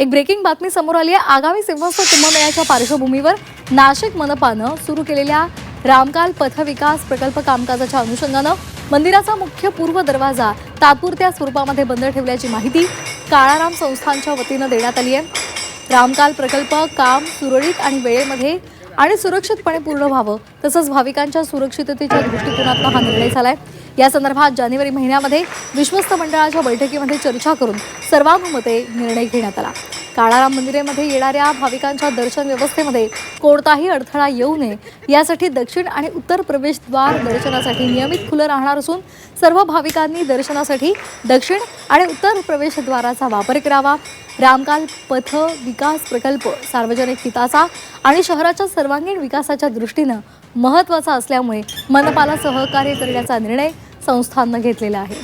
एक ब्रेकिंग बातमी समोर आली आहे। आगामी सिंहस्थ कुंभमेळ्याच्या पार्श्वभूमीवर नाशिक मनपानं सुरू केलेल्या रामकाल पथ विकास प्रकल्प कामकाजाच्या अनुषंगानं मंदिराचा मुख्य पूर्व दरवाजा तात्पुरत्या स्वरूपामध्ये बंद ठेवल्याची माहिती काळाराम संस्थानच्या वतीनं देण्यात आली आहे। रामकाल प्रकल्प काम सुरळीत आणि वेळेमध्ये आणि सुरक्षितपणे पूर्ण व्हावं तसंच भाविकांच्या सुरक्षिततेच्या दृष्टिकोनातून हा निर्णय झालाय। या संदर्भात जानेवारी महिन्यामध्ये विश्वस्त मंडळाच्या बैठकीमध्ये चर्चा करून सर्वानुमते निर्णय घेण्यात आला। काळाराम मंदिरामध्ये येणाऱ्या भाविकांच्या दर्शन व्यवस्थेमध्ये कोणताही अडथळा येऊ नये यासाठी दक्षिण आणि उत्तर प्रवेशद्वार दर्शनासाठी नियमित खुलं राहणार असून सर्व भाविकांनी दर्शनासाठी दक्षिण आणि उत्तर प्रवेशद्वाराचा वापर करावा। रामकाल पथ विकास प्रकल्प सार्वजनिक हिताचा आणि शहराच्या सर्वांगीण विकासाच्या दृष्टीनं महत्त्वाचा असल्यामुळे मनपाला सहकार्य करण्याचा निर्णय संस्थाननं घेतलेला आहे।